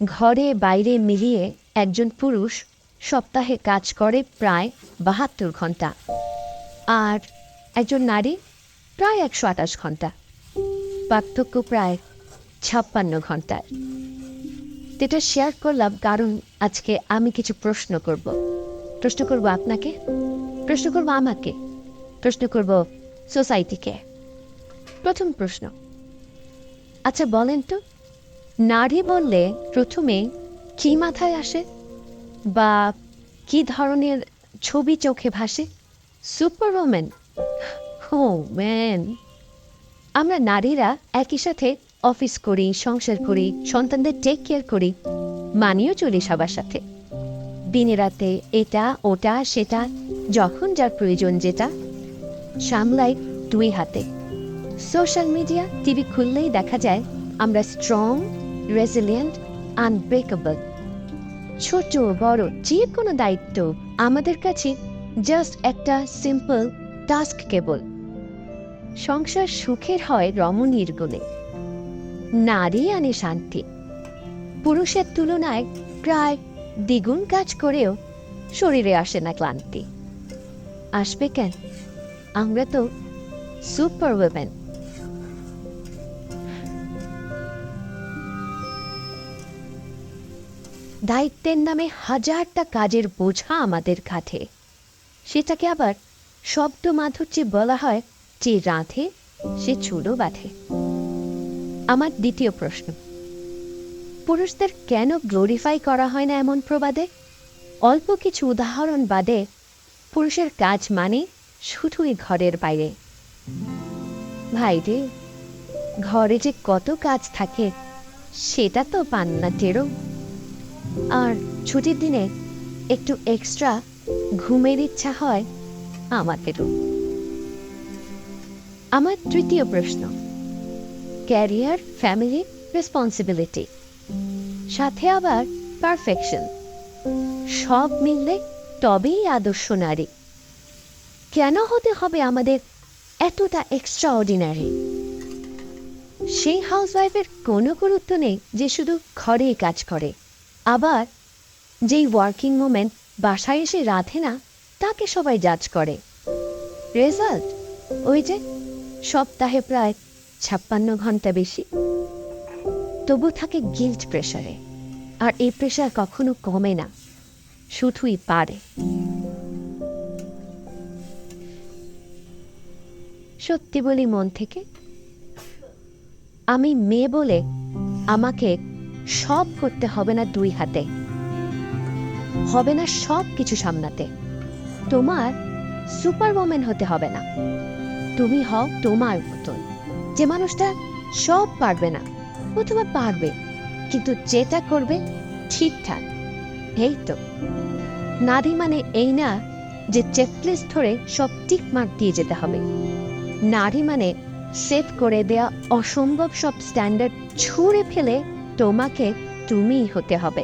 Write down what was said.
ঘরে বাইরে মিলিয়ে একজন পুরুষ সপ্তাহে কাজ করে প্রায় ৭২ ঘন্টা, আর একজন নারী প্রায় ১২৮ ঘন্টা। পার্থক্য প্রায় ৫৬ ঘন্টার। এটা শেয়ার করলাম কারণ আজকে আমি কিছু প্রশ্ন করব আপনাকে, প্রশ্ন করব আমাকে, প্রশ্ন করব সোসাইটিকে। প্রথম প্রশ্ন, আচ্ছা বলেন তো, নারী বললে প্রথমে কি মাথায় আসে বা কি ধরনের ছবি চোখে ভাসে? Super woman? ও ম্যান, আমরা নারীরা একই সাথে অফিস করি, সংসার করি, সন্তানদের টেক কেয়ার করি, মানিয়েও চলি সবার সাথে। দিনে রাতে এটা ওটা সেটা, যখন যার প্রয়োজন যেটা সামলাই 2 হাতে। সোশ্যাল মিডিয়া, টিভি খুললেই দেখা যায় আমরা স্ট্রং, রেজিলিয়েন্ট, আনব্রেকেবল। ছোট বড় যে কোনো দায়িত্ব আমাদের কাছে জাস্ট একটা সিম্পল টাস্ক কেবল। সংসার সুখের হয় রমণীর গুণে, নারী আনে শান্তি। পুরুষের তুলনায় প্রায় দ্বিগুণ কাজ করেও শরীরে আসে না ক্লান্তি। আসবে কেন? আমরা তো সুপার ওমেন। দায়িত্বের নামে হাজারটা কাজের বোঝা আমাদের কাঁধে, সেটাকে আবার শব্দ মাধুর্যে বলা হয় যে রাঁধে সে চুলো বাঁধে। আমার দ্বিতীয় প্রশ্ন, পুরুষদের কেন গ্লোরিফাই করা হয় না এমন প্রবাদে? অল্প কিছু উদাহরণ বাদে পুরুষের কাজ মানে শুধুই ঘরের বাইরে। ভাই রে, ঘরে যে কত কাজ থাকে সেটা তো পান না টেরো। আর ছুটির দিনে একটু এক্সট্রা ঘুমের ইচ্ছা হয় আমাদেরও। আমার তৃতীয় প্রশ্ন, ক্যারিয়ার, ফ্যামিলি, রেসপন্সিবিলিটি, সাথে আবার পারফেকশন, সব মিললে তবেই আদর্শ নারী। কেন হতে হবে আমাদের এতটা এক্সট্রা অর্ডিনারি? সেই হাউসওয়াইফের কোনো গুরুত্ব নেই যে শুধু ঘরেই কাজ করে, আবার যেই ওয়ার্কিং ওম্যান বাসায় এসে রাঁধে না তাকে সবাই জাজ করে। রেজাল্ট ওই যে সপ্তাহে প্রায় ৫৬ ঘন্টা বেশি। তবু থাকে গিল্ট প্রেশারে, আর এই প্রেশার কখনো কমে না, শুধুই পারে। সত্যি বলি মন থেকে, আমি মেয়ে বলে আমাকে সব করতে হবে না 2 হাতে, হবে না সব কিছু সামলাতে। তোমার সুপার ওম্যান হতে হবে না, তুমি হও তোমার মতন। যে মানুষটা সব পারবে না, অথবা পারবে কিন্তু যেটা করবে ঠিকঠাক, এই তো নারী মানে এই না যে চেকলিস্ট ধরে সব টিক মার্ক দিয়ে যেতে হবে। নারী মানে সেট করে দেয়া অসম্ভব সব স্ট্যান্ডার্ড ছুঁড়ে ফেলে তোমাকে তুমিই হতে হবে।